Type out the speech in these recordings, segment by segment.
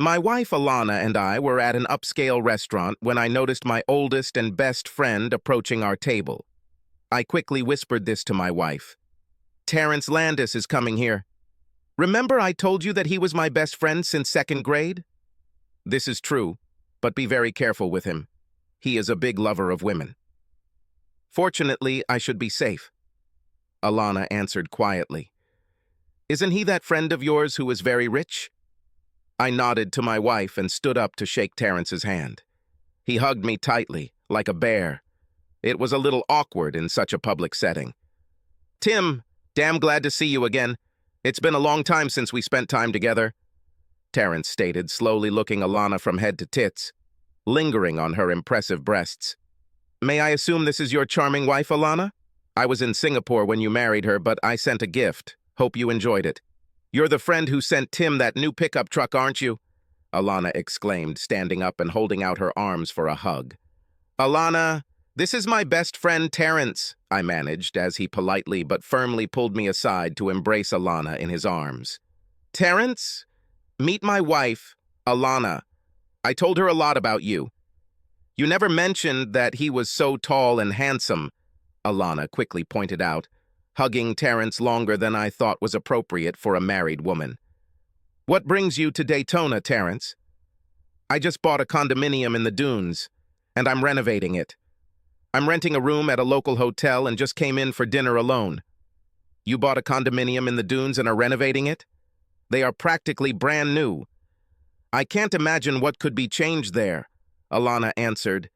My wife Alana and I were at an upscale restaurant when I noticed my oldest and best friend approaching our table. I quickly whispered this to my wife. "Terrence Landis is coming here. Remember I told you that he was my best friend since second grade? This is true, but be very careful with him. He is a big lover of women." "Fortunately, I should be safe," Alana answered quietly. "Isn't he that friend of yours who is very rich?" I nodded to my wife and stood up to shake Terrence's hand. He hugged me tightly, like a bear. It was a little awkward in such a public setting. "Tim, damn glad to see you again. It's been a long time since we spent time together," Terrence stated, slowly looking Alana from head to tits, lingering on her impressive breasts. "May I assume this is your charming wife, Alana? I was in Singapore when you married her, but I sent a gift. Hope you enjoyed it." "You're the friend who sent Tim that new pickup truck, aren't you?" Alana exclaimed, standing up and holding out her arms for a hug. "Alana, this is my best friend Terrence," I managed, as he politely but firmly pulled me aside to embrace Alana in his arms. "Terrence, meet my wife, Alana. I told her a lot about you. You never mentioned that he was so tall and handsome," Alana quickly pointed out, hugging Terrence longer than I thought was appropriate for a married woman. "What brings you to Daytona, Terrence?" "I just bought a condominium in the Dunes, and I'm renovating it. I'm renting a room at a local hotel and just came in for dinner alone." "You bought a condominium in the Dunes and are renovating it? They are practically brand new." "I can't imagine what could be changed there," Alana answered.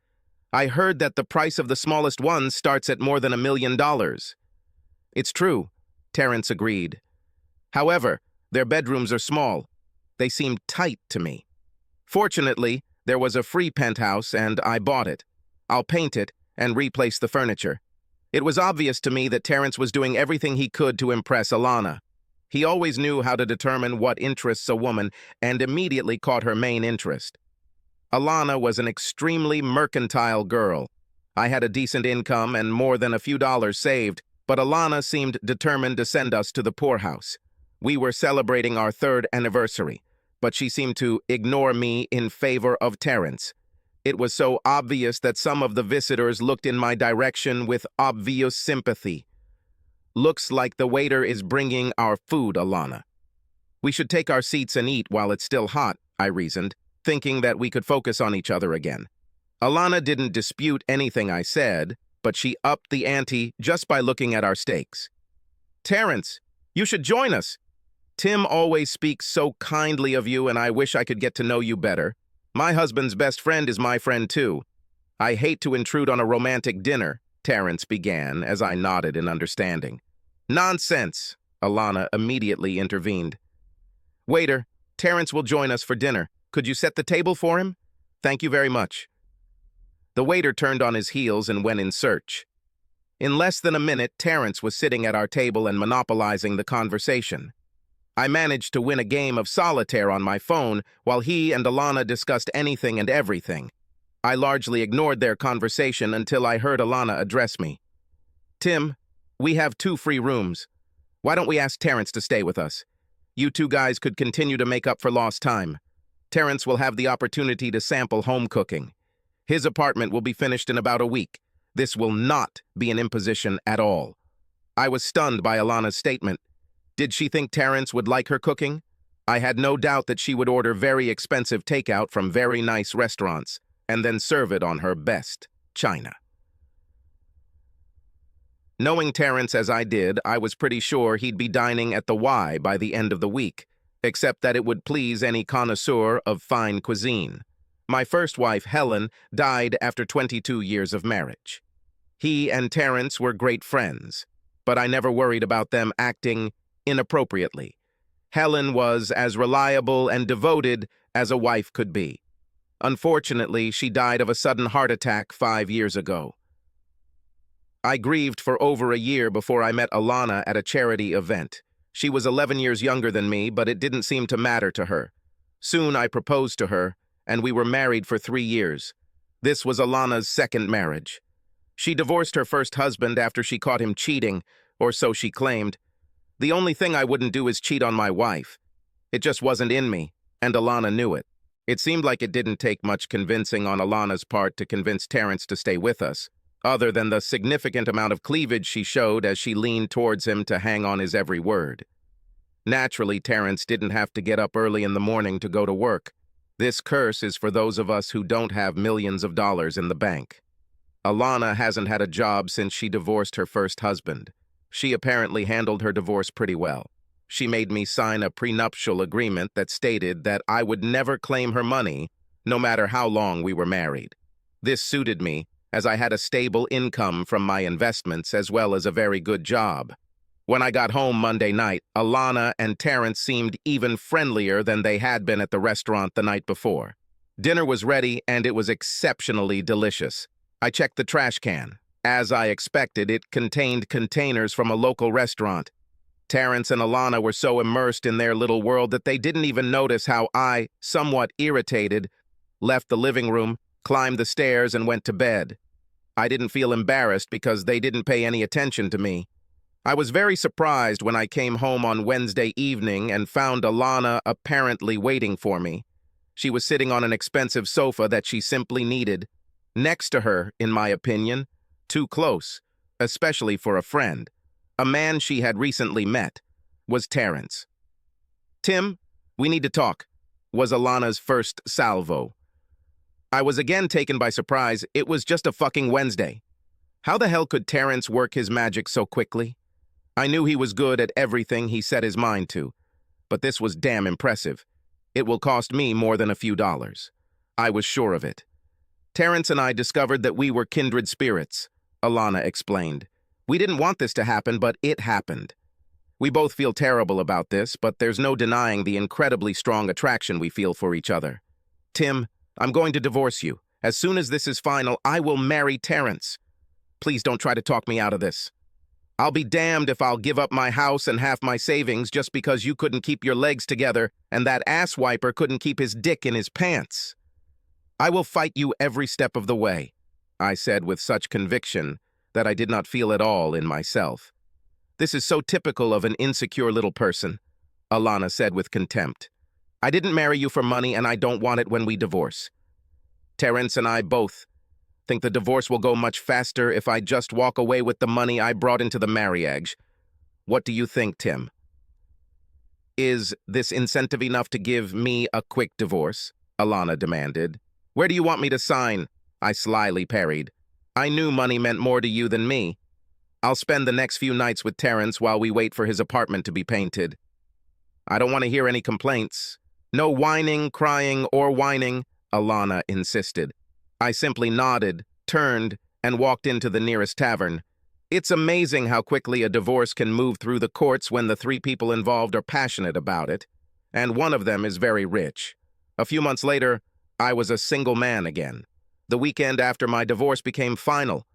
"I heard that the price of the smallest ones starts at more than $1 million. "It's true," Terrence agreed. "However, their bedrooms are small. They seem tight to me. Fortunately, there was a free penthouse and I bought it. I'll paint it and replace the furniture." It was obvious to me that Terrence was doing everything he could to impress Alana. He always knew how to determine what interests a woman and immediately caught her main interest. Alana was an extremely mercantile girl. I had a decent income and more than a few dollars saved, but Alana seemed determined to send us to the poorhouse. We were celebrating our 3rd anniversary, but she seemed to ignore me in favor of Terrence. It was so obvious that some of the visitors looked in my direction with obvious sympathy. "Looks like the waiter is bringing our food, Alana. We should take our seats and eat while it's still hot," I reasoned, thinking that we could focus on each other again. Alana didn't dispute anything I said, but she upped the ante just by looking at our steaks. "Terrence, you should join us. Tim always speaks so kindly of you, and I wish I could get to know you better. My husband's best friend is my friend too. I hate to intrude on a romantic dinner," Terrence began as I nodded in understanding. "Nonsense," Alana immediately intervened. "Waiter, Terrence will join us for dinner. Could you set the table for him? Thank you very much." The waiter turned on his heels and went in search. In less than a minute, Terrence was sitting at our table and monopolizing the conversation. I managed to win a game of solitaire on my phone while he and Alana discussed anything and everything. I largely ignored their conversation until I heard Alana address me. "Tim, we have 2 free rooms. Why don't we ask Terrence to stay with us? You 2 guys could continue to make up for lost time. Terrence will have the opportunity to sample home cooking. His apartment will be finished in about a week. This will not be an imposition at all." I was stunned by Alana's statement. Did she think Terrence would like her cooking? I had no doubt that she would order very expensive takeout from very nice restaurants and then serve it on her best china. Knowing Terrence as I did, I was pretty sure he'd be dining at the Y by the end of the week, except that it would please any connoisseur of fine cuisine. My first wife, Helen, died after 22 years of marriage. He and Terrence were great friends, but I never worried about them acting inappropriately. Helen was as reliable and devoted as a wife could be. Unfortunately, she died of a sudden heart attack 5 years ago. I grieved for over a year before I met Alana at a charity event. She was 11 years younger than me, but it didn't seem to matter to her. Soon I proposed to her, and we were married for 3 years. This was Alana's second marriage. She divorced her first husband after she caught him cheating, or so she claimed. The only thing I wouldn't do is cheat on my wife. It just wasn't in me, and Alana knew it. It seemed like it didn't take much convincing on Alana's part to convince Terrence to stay with us, other than the significant amount of cleavage she showed as she leaned towards him to hang on his every word. Naturally, Terrence didn't have to get up early in the morning to go to work. This curse is for those of us who don't have millions of dollars in the bank. Alana hasn't had a job since she divorced her first husband. She apparently handled her divorce pretty well. She made me sign a prenuptial agreement that stated that I would never claim her money, no matter how long we were married. This suited me, as I had a stable income from my investments as well as a very good job. When I got home Monday night, Alana and Terrence seemed even friendlier than they had been at the restaurant the night before. Dinner was ready, and it was exceptionally delicious. I checked the trash can. As I expected, it contained containers from a local restaurant. Terrence and Alana were so immersed in their little world that they didn't even notice how I, somewhat irritated, left the living room, climbed the stairs, and went to bed. I didn't feel embarrassed because they didn't pay any attention to me. I was very surprised when I came home on Wednesday evening and found Alana apparently waiting for me. She was sitting on an expensive sofa that she simply needed. Next to her, in my opinion, too close, especially for a friend. A man she had recently met, was Terrence. "Tim, we need to talk," was Alana's first salvo. I was again taken by surprise. It was just a fucking Wednesday. How the hell could Terrence work his magic so quickly? I knew he was good at everything he set his mind to, but this was damn impressive. It will cost me more than a few dollars. I was sure of it. Terrence and I discovered that we were kindred spirits, Alana explained. We didn't want this to happen, but it happened. We both feel terrible about this, but there's no denying the incredibly strong attraction we feel for each other. Tim, I'm going to divorce you. As soon as this is final, I will marry Terrence. Please don't try to talk me out of this. I'll be damned if I'll give up my house and half my savings just because you couldn't keep your legs together and that ass wiper couldn't keep his dick in his pants. I will fight you every step of the way, I said with such conviction that I did not feel at all in myself. This is so typical of an insecure little person, Alana said with contempt. I didn't marry you for money and I don't want it when we divorce. Terrence and I both think the divorce will go much faster if I just walk away with the money I brought into the marriage. What do you think, Tim? Is this incentive enough to give me a quick divorce? Alana demanded. Where do you want me to sign? I slyly parried. I knew money meant more to you than me. I'll spend the next few nights with Terrence while we wait for his apartment to be painted. I don't want to hear any complaints. No whining, crying, or whining, Alana insisted. I simply nodded, turned, and walked into the nearest tavern. It's amazing how quickly a divorce can move through the courts when the three people involved are passionate about it, and one of them is very rich. A few months later, I was a single man again. The weekend after my divorce became final,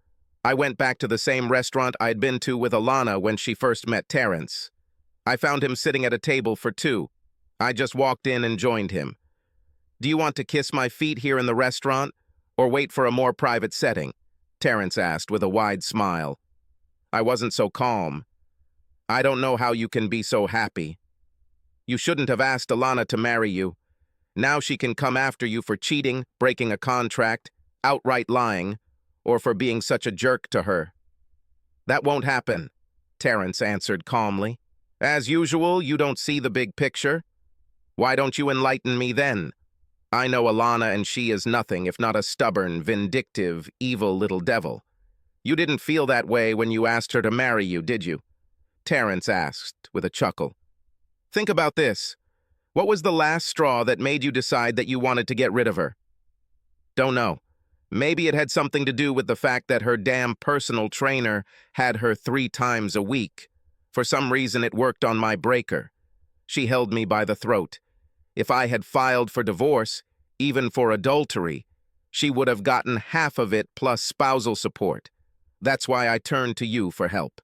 I went back to the same restaurant I'd been to with Alana when she first met Terrence. I found him sitting at a table for two. I just walked in and joined him. Do you want to kiss my feet here in the restaurant, or wait for a more private setting? Terrence asked with a wide smile. I wasn't so calm. I don't know how you can be so happy. You shouldn't have asked Alana to marry you. Now she can come after you for cheating, breaking a contract, outright lying, or for being such a jerk to her. That won't happen, Terrence answered calmly. As usual, you don't see the big picture. Why don't you enlighten me then? I know Alana and she is nothing if not a stubborn, vindictive, evil little devil. You didn't feel that way when you asked her to marry you, did you? Terrence asked with a chuckle. Think about this. What was the last straw that made you decide that you wanted to get rid of her? Don't know. Maybe it had something to do with the fact that her damn personal trainer had her 3 times a week. For some reason, it worked on my breaker. She held me by the throat. If I had filed for divorce, even for adultery, she would have gotten half of it plus spousal support. That's why I turned to you for help.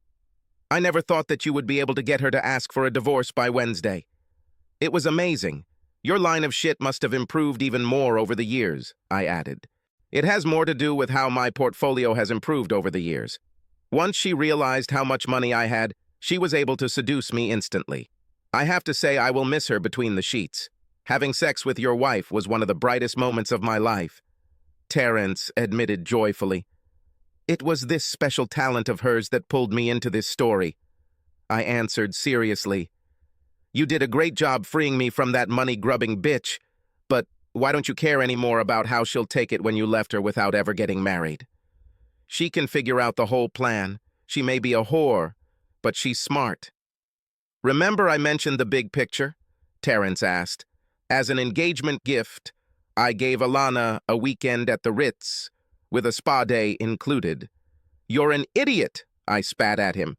I never thought that you would be able to get her to ask for a divorce by Wednesday. It was amazing. Your line of shit must have improved even more over the years, I added. It has more to do with how my portfolio has improved over the years. Once she realized how much money I had, she was able to seduce me instantly. I have to say I will miss her between the sheets. Having sex with your wife was one of the brightest moments of my life, Terence admitted joyfully. It was this special talent of hers that pulled me into this story, I answered seriously. You did a great job freeing me from that money-grubbing bitch, but why don't you care any more about how she'll take it when you left her without ever getting married? She can figure out the whole plan. She may be a whore, but she's smart. Remember I mentioned the big picture? Terence asked. As an engagement gift, I gave Alana a weekend at the Ritz, with a spa day included. You're an idiot, I spat at him.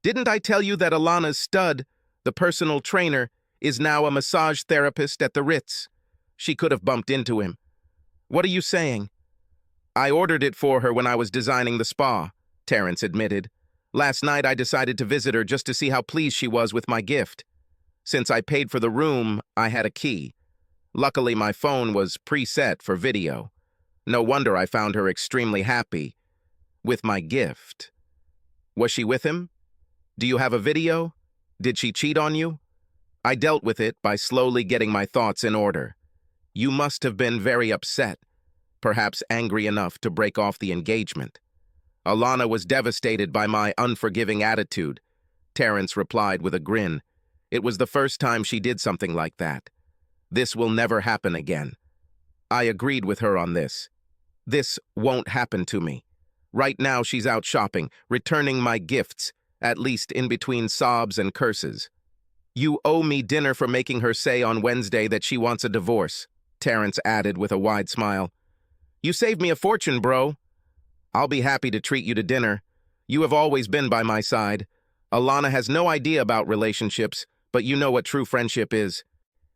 Didn't I tell you that Alana's stud, the personal trainer, is now a massage therapist at the Ritz? She could have bumped into him. What are you saying? I ordered it for her when I was designing the spa, Terence admitted. Last night I decided to visit her just to see how pleased she was with my gift. Since I paid for the room, I had a key. Luckily, my phone was preset for video. No wonder I found her extremely happy with my gift. Was she with him? Do you have a video? Did she cheat on you? I dealt with it by slowly getting my thoughts in order. You must have been very upset, perhaps angry enough to break off the engagement. Alana was devastated by my unforgiving attitude, Terence replied with a grin. It was the first time she did something like that. This will never happen again. I agreed with her on this. This won't happen to me. Right now she's out shopping, returning my gifts, at least in between sobs and curses. You owe me dinner for making her say on Wednesday that she wants a divorce, Terence added with a wide smile. You saved me a fortune, bro. I'll be happy to treat you to dinner. You have always been by my side. Alana has no idea about relationships, but you know what true friendship is.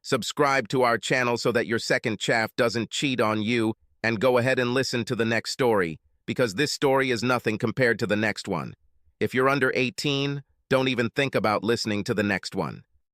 Subscribe to our channel so that your second chaff doesn't cheat on you, and go ahead and listen to the next story, because this story is nothing compared to the next one. If you're under 18, don't even think about listening to the next one.